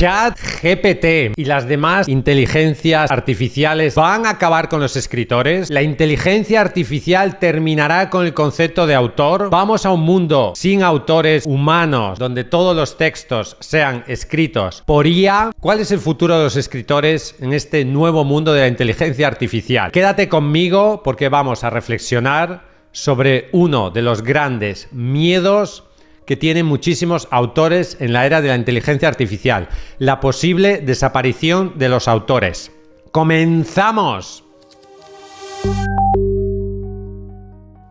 ChatGPT y las demás inteligencias artificiales van a acabar con los escritores. La inteligencia artificial terminará con el concepto de autor. Vamos a un mundo sin autores humanos, donde todos los textos sean escritos por IA. ¿Cuál es el futuro de los escritores en este nuevo mundo de la inteligencia artificial? Quédate conmigo porque vamos a reflexionar sobre uno de los grandes miedos que tienen muchísimos autores en la era de la inteligencia artificial: la posible desaparición de los autores. ¡Comenzamos!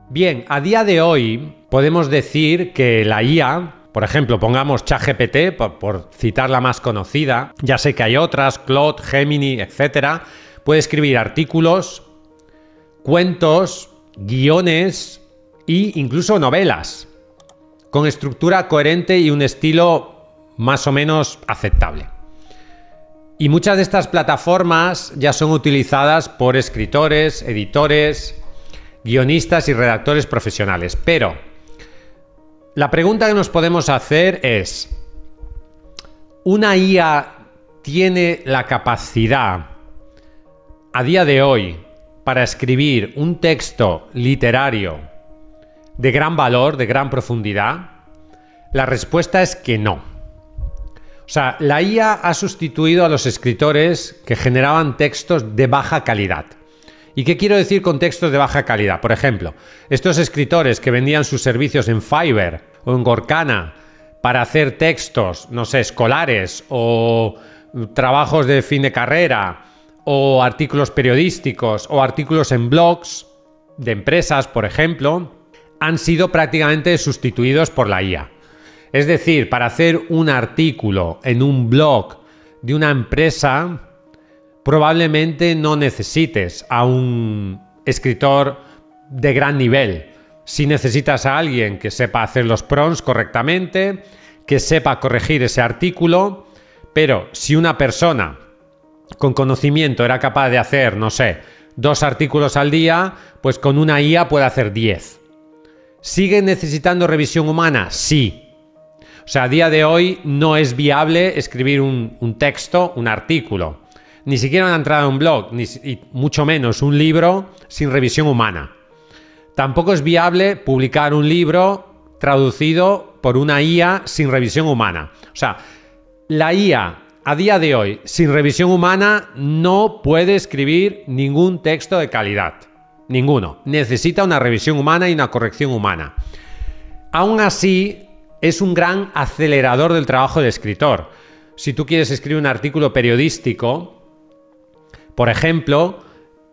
Bien, a día de hoy podemos decir que la IA, por ejemplo, pongamos ChatGPT por citar la más conocida, ya sé que hay otras, Claude, Gemini, etc., puede escribir artículos, cuentos, guiones e incluso novelas, con estructura coherente y un estilo más o menos aceptable. Y muchas de estas plataformas ya son utilizadas por escritores, editores, guionistas y redactores profesionales. Pero la pregunta que nos podemos hacer es: ¿una IA tiene la capacidad a día de hoy para escribir un texto literario de gran valor, de gran profundidad? La respuesta es que no. O sea, la IA ha sustituido a los escritores que generaban textos de baja calidad. ¿Y qué quiero decir con textos de baja calidad? Por ejemplo, estos escritores que vendían sus servicios en Fiverr o en Gorkana para hacer textos, no sé, escolares o trabajos de fin de carrera o artículos periodísticos o artículos en blogs de empresas, por ejemplo, han sido prácticamente sustituidos por la IA. Es decir, para hacer un artículo en un blog de una empresa, probablemente no necesites a un escritor de gran nivel. Si necesitas a alguien que sepa hacer los prompts correctamente, que sepa corregir ese artículo, pero si una persona con conocimiento era capaz de hacer, no sé, 2 artículos al día, pues con una IA puede hacer 10. ¿Sigue necesitando revisión humana? Sí. O sea, a día de hoy no es viable escribir un texto, un artículo, ni siquiera una entrada a un blog, y mucho menos un libro sin revisión humana. Tampoco es viable publicar un libro traducido por una IA sin revisión humana. O sea, la IA a día de hoy sin revisión humana no puede escribir ningún texto de calidad. Ninguno. Necesita una revisión humana y una corrección humana. Aún así, es un gran acelerador del trabajo del escritor. Si tú quieres escribir un artículo periodístico, por ejemplo,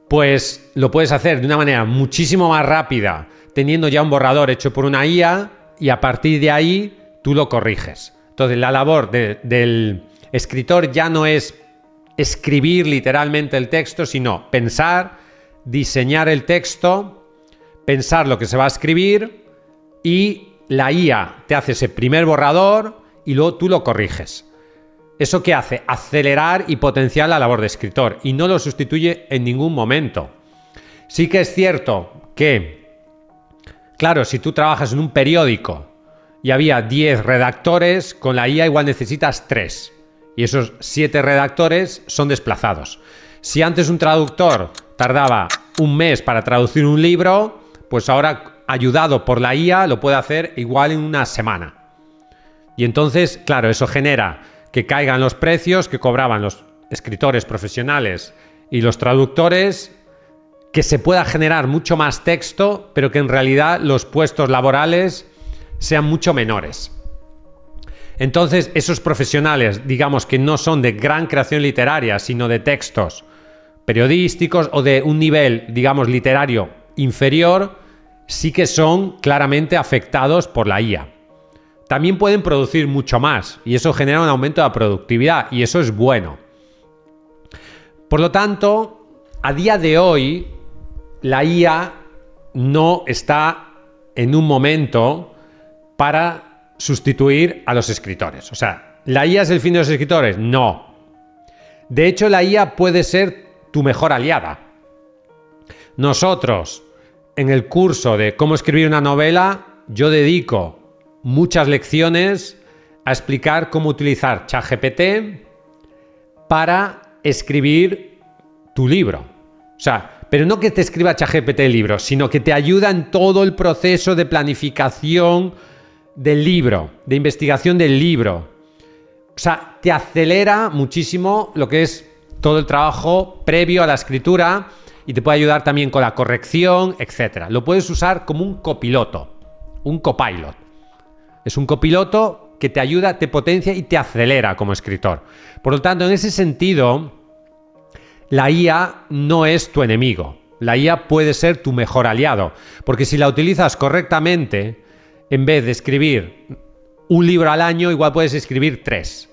pues lo puedes hacer de una manera muchísimo más rápida, teniendo ya un borrador hecho por una IA, y a partir de ahí tú lo corriges. Entonces, la labor del escritor ya no es escribir literalmente el texto, sino pensar, diseñar el texto, pensar lo que se va a escribir, y la IA te hace ese primer borrador y luego tú lo corriges. ¿Eso qué hace? Acelerar y potenciar la labor de escritor, y no lo sustituye en ningún momento. Sí que es cierto que, claro, si tú trabajas en un periódico y había 10 redactores, con la IA igual necesitas 3. Y esos 7 redactores son desplazados. Si antes un traductor tardaba un mes para traducir un libro, pues ahora, ayudado por la IA, lo puede hacer igual en una semana. Y entonces, claro, eso genera que caigan los precios que cobraban los escritores profesionales y los traductores, que se pueda generar mucho más texto, pero que en realidad los puestos laborales sean mucho menores. Entonces, esos profesionales, digamos que no son de gran creación literaria, sino de textos periodísticos o de un nivel, digamos, literario inferior, sí que son claramente afectados por la IA. También pueden producir mucho más, y eso genera un aumento de la productividad, y eso es bueno. Por lo tanto, a día de hoy, la IA no está en un momento para sustituir a los escritores. O sea, ¿la IA es el fin de los escritores? No. De hecho, la IA puede ser tu mejor aliada. Nosotros, en el curso de cómo escribir una novela, yo dedico muchas lecciones a explicar cómo utilizar ChatGPT para escribir tu libro. O sea, pero no que te escriba ChatGPT el libro, sino que te ayuda en todo el proceso de planificación del libro, de investigación del libro. O sea, te acelera muchísimo lo que es todo el trabajo previo a la escritura y te puede ayudar también con la corrección, etc. Lo puedes usar como un copiloto, un copilot. Es un copiloto que te ayuda, te potencia y te acelera como escritor. Por lo tanto, en ese sentido, la IA no es tu enemigo. La IA puede ser tu mejor aliado, porque si la utilizas correctamente, en vez de escribir un libro al año, igual puedes escribir 3,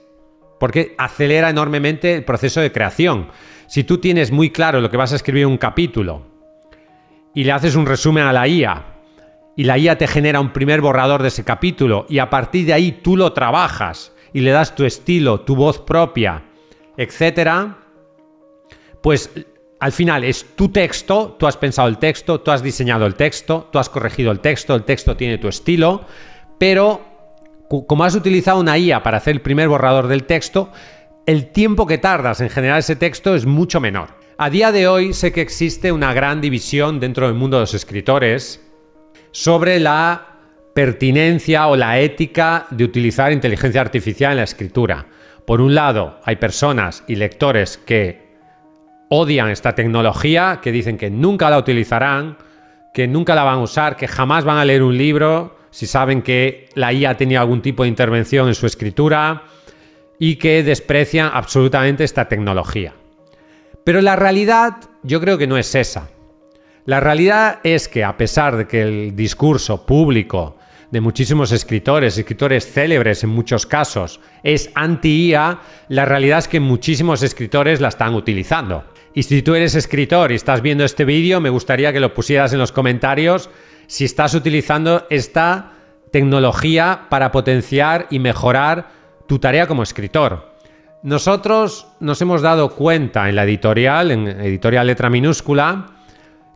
porque acelera enormemente el proceso de creación. Si tú tienes muy claro lo que vas a escribir en un capítulo y le haces un resumen a la IA y la IA te genera un primer borrador de ese capítulo y a partir de ahí tú lo trabajas y le das tu estilo, tu voz propia, etcétera, pues al final es tu texto, tú has pensado el texto, tú has diseñado el texto, tú has corregido el texto tiene tu estilo, pero como has utilizado una IA para hacer el primer borrador del texto, el tiempo que tardas en generar ese texto es mucho menor. A día de hoy sé que existe una gran división dentro del mundo de los escritores sobre la pertinencia o la ética de utilizar inteligencia artificial en la escritura. Por un lado, hay personas y lectores que odian esta tecnología, que dicen que nunca la utilizarán, que nunca la van a usar, que jamás van a leer un libro si saben que la IA ha tenido algún tipo de intervención en su escritura y que desprecian absolutamente esta tecnología. Pero la realidad yo creo que no es esa. La realidad es que a pesar de que el discurso público de muchísimos escritores célebres en muchos casos, es anti-IA, la realidad es que muchísimos escritores la están utilizando. Y si tú eres escritor y estás viendo este vídeo, me gustaría que lo pusieras en los comentarios si estás utilizando esta tecnología para potenciar y mejorar tu tarea como escritor. Nosotros nos hemos dado cuenta en la editorial, en Editorial Letra Minúscula,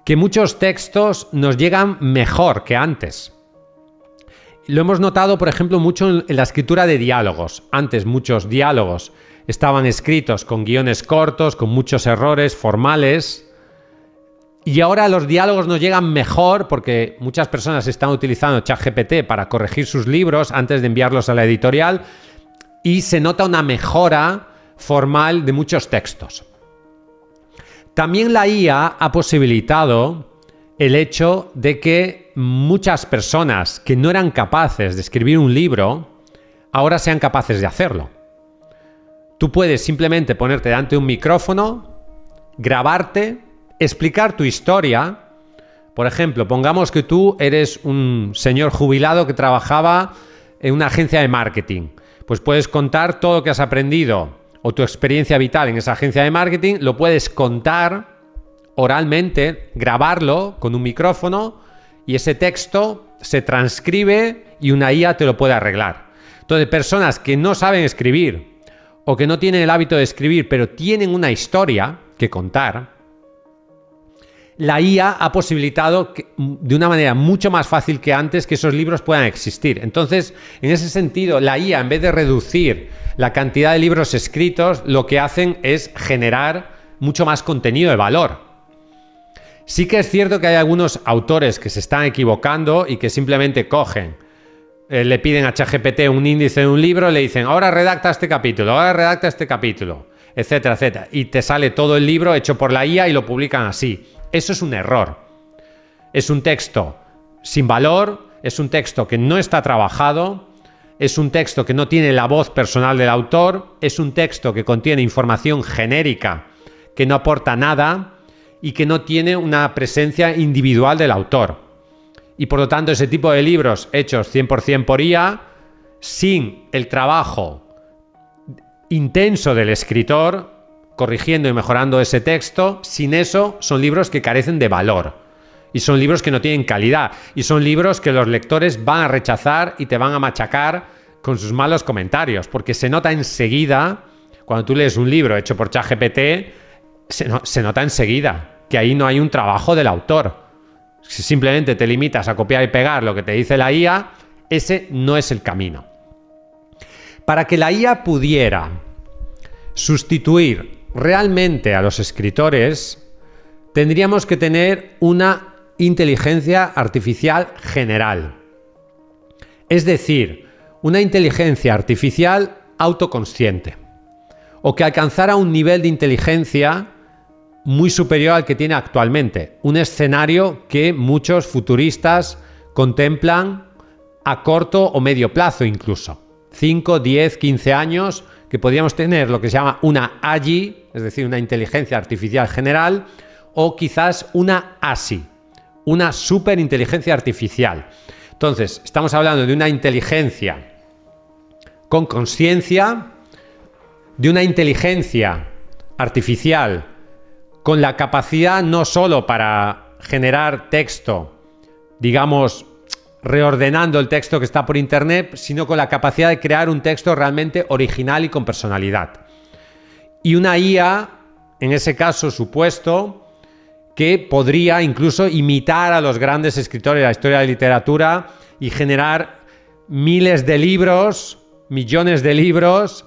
que muchos textos nos llegan mejor que antes. Lo hemos notado, por ejemplo, mucho en la escritura de diálogos. Antes muchos diálogos estaban escritos con guiones cortos, con muchos errores formales. Y ahora los diálogos nos llegan mejor porque muchas personas están utilizando ChatGPT para corregir sus libros antes de enviarlos a la editorial y se nota una mejora formal de muchos textos. También la IA ha posibilitado el hecho de que muchas personas que no eran capaces de escribir un libro, ahora sean capaces de hacerlo. Tú puedes simplemente ponerte delante de un micrófono, grabarte, explicar tu historia. Por ejemplo, pongamos que tú eres un señor jubilado que trabajaba en una agencia de marketing. Pues puedes contar todo lo que has aprendido o tu experiencia vital en esa agencia de marketing, lo puedes contar oralmente, grabarlo con un micrófono y ese texto se transcribe y una IA te lo puede arreglar. Entonces, personas que no saben escribir o que no tienen el hábito de escribir, pero tienen una historia que contar, la IA ha posibilitado de una manera mucho más fácil que antes que esos libros puedan existir. Entonces, en ese sentido, la IA, en vez de reducir la cantidad de libros escritos, lo que hacen es generar mucho más contenido de valor. Sí que es cierto que hay algunos autores que se están equivocando y que simplemente cogen, le piden a ChatGPT un índice de un libro, le dicen, ahora redacta este capítulo, etcétera, etcétera. Y te sale todo el libro hecho por la IA y lo publican así. Eso es un error. Es un texto sin valor, es un texto que no está trabajado, es un texto que no tiene la voz personal del autor, es un texto que contiene información genérica que no aporta nada y que no tiene una presencia individual del autor. Y por lo tanto, ese tipo de libros hechos 100% por IA, sin el trabajo intenso del escritor, corrigiendo y mejorando ese texto, sin eso son libros que carecen de valor. Y son libros que no tienen calidad. Y son libros que los lectores van a rechazar y te van a machacar con sus malos comentarios. Porque se nota enseguida, cuando tú lees un libro hecho por ChatGPT, se nota enseguida que ahí no hay un trabajo del autor. Si simplemente te limitas a copiar y pegar lo que te dice la IA, ese no es el camino. Para que la IA pudiera sustituir realmente a los escritores, tendríamos que tener una inteligencia artificial general. Es decir, una inteligencia artificial autoconsciente, o que alcanzara un nivel de inteligencia muy superior al que tiene actualmente. Un escenario que muchos futuristas contemplan a corto o medio plazo incluso. 5, 10, 15 años que podríamos tener lo que se llama una AGI, es decir, una inteligencia artificial general, o quizás una ASI, una superinteligencia artificial. Entonces, estamos hablando de una inteligencia con consciencia, de una inteligencia artificial con la capacidad no solo para generar texto, digamos, reordenando el texto que está por internet, sino con la capacidad de crear un texto realmente original y con personalidad. Y una IA, en ese caso supuesto, que podría incluso imitar a los grandes escritores de la historia de la literatura y generar miles de libros, millones de libros,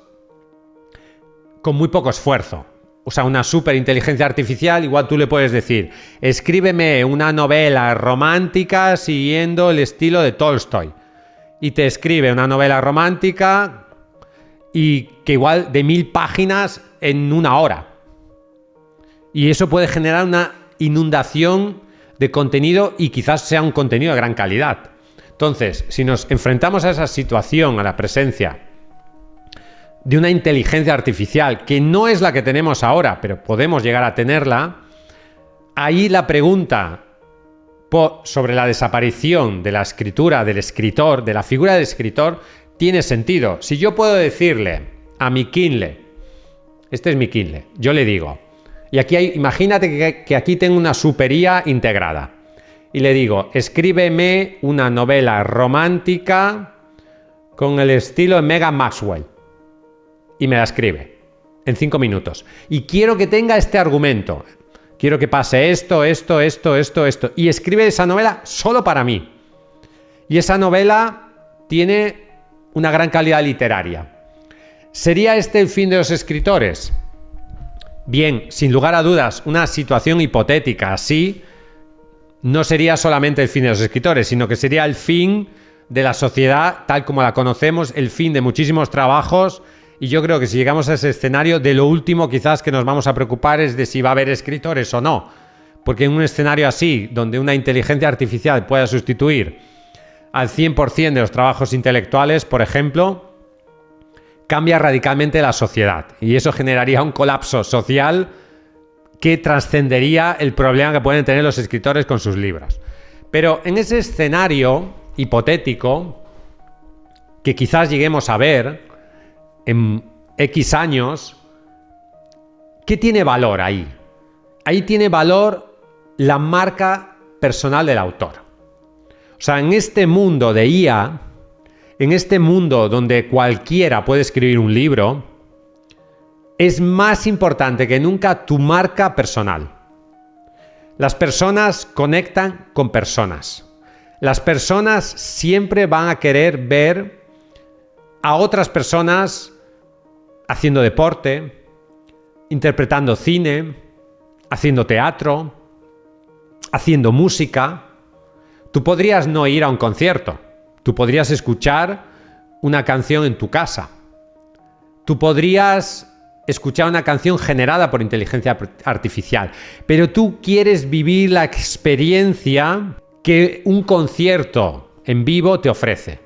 con muy poco esfuerzo. O sea, una superinteligencia artificial, igual tú le puedes decir, escríbeme una novela romántica siguiendo el estilo de Tolstoy. Y te escribe una novela romántica y que igual de 1000 páginas en una hora. Y eso puede generar una inundación de contenido y quizás sea un contenido de gran calidad. Entonces, si nos enfrentamos a esa situación, a la presencia de una inteligencia artificial que no es la que tenemos ahora, pero podemos llegar a tenerla, ahí la pregunta sobre la desaparición de la escritura del escritor, de la figura del escritor, tiene sentido. Si yo puedo decirle a mi Kindle, este es mi Kindle, yo le digo, y aquí imagínate que aquí tengo una super IA integrada, y le digo, escríbeme una novela romántica con el estilo de Megan Maxwell. Y me la escribe en 5 minutos. Y quiero que tenga este argumento. Quiero que pase esto. Y escribe esa novela solo para mí. Y esa novela tiene una gran calidad literaria. ¿Sería este el fin de los escritores? Bien, sin lugar a dudas, una situación hipotética así no sería solamente el fin de los escritores, sino que sería el fin de la sociedad tal como la conocemos, el fin de muchísimos trabajos. Y yo creo que si llegamos a ese escenario, de lo último quizás que nos vamos a preocupar es de si va a haber escritores o no. Porque en un escenario así, donde una inteligencia artificial pueda sustituir al 100% de los trabajos intelectuales, por ejemplo, cambia radicalmente la sociedad. Y eso generaría un colapso social que trascendería el problema que pueden tener los escritores con sus libros. Pero en ese escenario hipotético, que quizás lleguemos a ver en X años, ¿qué tiene valor ahí? Ahí tiene valor la marca personal del autor. O sea, en este mundo de IA, en este mundo donde cualquiera puede escribir un libro, es más importante que nunca tu marca personal. Las personas conectan con personas. Las personas siempre van a querer ver a otras personas haciendo deporte, interpretando cine, haciendo teatro, haciendo música. Tú podrías no ir a un concierto, tú podrías escuchar una canción en tu casa, tú podrías escuchar una canción generada por inteligencia artificial, pero tú quieres vivir la experiencia que un concierto en vivo te ofrece.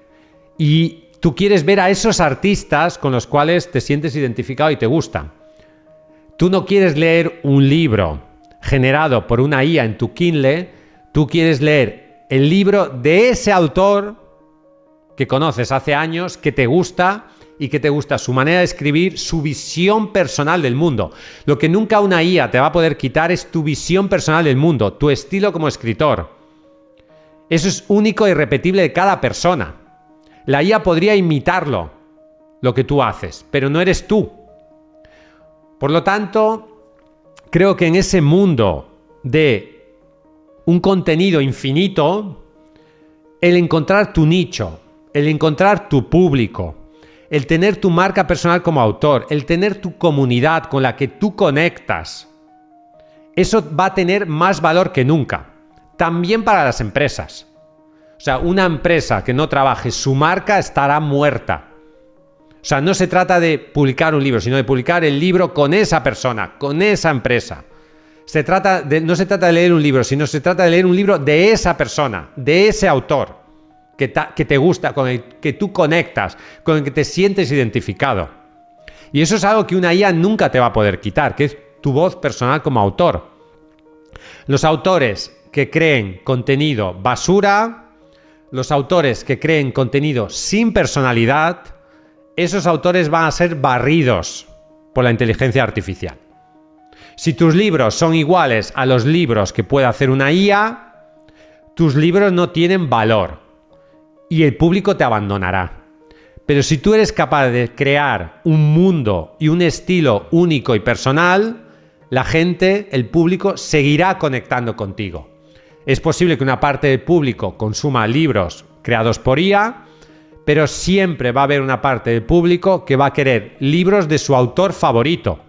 Y tú quieres ver a esos artistas con los cuales te sientes identificado y te gustan. Tú no quieres leer un libro generado por una IA en tu Kindle, tú quieres leer el libro de ese autor que conoces hace años, que te gusta y que te gusta su manera de escribir, su visión personal del mundo. Lo que nunca una IA te va a poder quitar es tu visión personal del mundo, tu estilo como escritor. Eso es único e irrepetible de cada persona. La IA podría imitarlo, lo que tú haces, pero no eres tú. Por lo tanto, creo que en ese mundo de un contenido infinito, el encontrar tu nicho, el encontrar tu público, el tener tu marca personal como autor, el tener tu comunidad con la que tú conectas, eso va a tener más valor que nunca. También para las empresas. O sea, una empresa que no trabaje su marca estará muerta. O sea, no se trata de publicar un libro, sino de publicar el libro con esa persona, con esa empresa. No se trata de leer un libro, sino se trata de leer un libro de esa persona, de ese autor que te gusta, con el que tú conectas, con el que te sientes identificado. Y eso es algo que una IA nunca te va a poder quitar, que es tu voz personal como autor. Los autores que creen contenido basura, los autores que creen contenido sin personalidad, esos autores van a ser barridos por la inteligencia artificial. Si tus libros son iguales a los libros que puede hacer una IA, tus libros no tienen valor y el público te abandonará. Pero si tú eres capaz de crear un mundo y un estilo único y personal, la gente, el público, seguirá conectando contigo. Es posible que una parte del público consuma libros creados por IA, pero siempre va a haber una parte del público que va a querer libros de su autor favorito,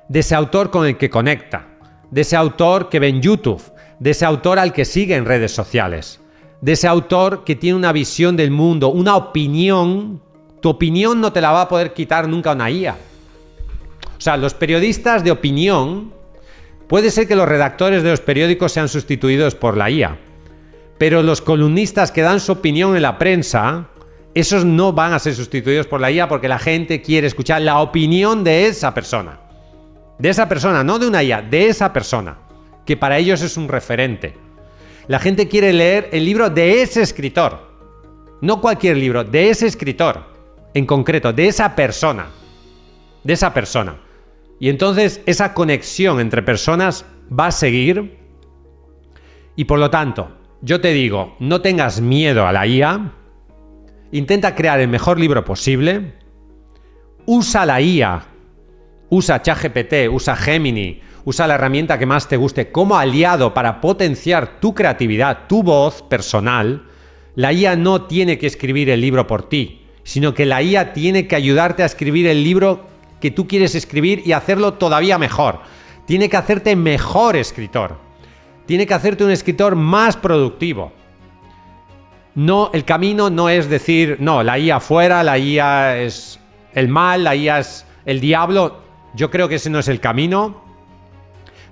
de ese autor con el que conecta, de ese autor que ve en YouTube, de ese autor al que sigue en redes sociales, de ese autor que tiene una visión del mundo, una opinión. Tu opinión no te la va a poder quitar nunca una IA. O sea, los periodistas de opinión, puede ser que los redactores de los periódicos sean sustituidos por la IA, pero los columnistas que dan su opinión en la prensa, esos no van a ser sustituidos por la IA porque la gente quiere escuchar la opinión de esa persona. De esa persona, no de una IA, de esa persona, que para ellos es un referente. La gente quiere leer el libro de ese escritor, no cualquier libro, de ese escritor, en concreto, de esa persona. De esa persona. Y entonces esa conexión entre personas va a seguir y por lo tanto, yo te digo, no tengas miedo a la IA, intenta crear el mejor libro posible, usa la IA, usa ChatGPT, usa Gemini, usa la herramienta que más te guste como aliado para potenciar tu creatividad, tu voz personal. La IA no tiene que escribir el libro por ti, sino que la IA tiene que ayudarte a escribir el libro que tú quieres escribir y hacerlo todavía mejor. Tiene que hacerte mejor escritor. Tiene que hacerte un escritor más productivo. No, el camino no es decir, no, la IA fuera, la IA es el mal, la IA es el diablo. Yo creo que ese no es el camino.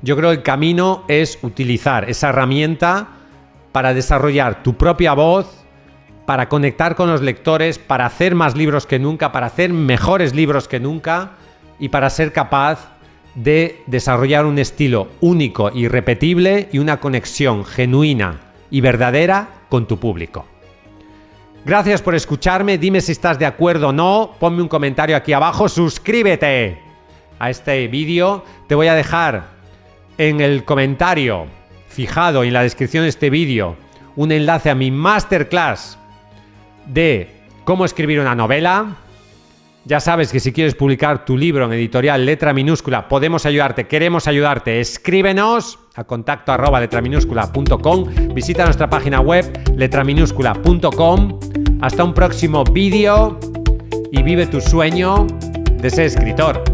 Yo creo que el camino es utilizar esa herramienta para desarrollar tu propia voz, para conectar con los lectores, para hacer más libros que nunca, para hacer mejores libros que nunca y para ser capaz de desarrollar un estilo único, irrepetible y una conexión genuina y verdadera con tu público. Gracias por escucharme, dime si estás de acuerdo o no, ponme un comentario aquí abajo, suscríbete a este vídeo, te voy a dejar en el comentario fijado en la descripción de este vídeo un enlace a mi masterclass de cómo escribir una novela. Ya sabes que si quieres publicar tu libro en editorial Letra Minúscula, podemos ayudarte, queremos ayudarte. Escríbenos a contacto@letraminuscula.com, visita nuestra página web letraminuscula.com. Hasta un próximo vídeo y vive tu sueño de ser escritor.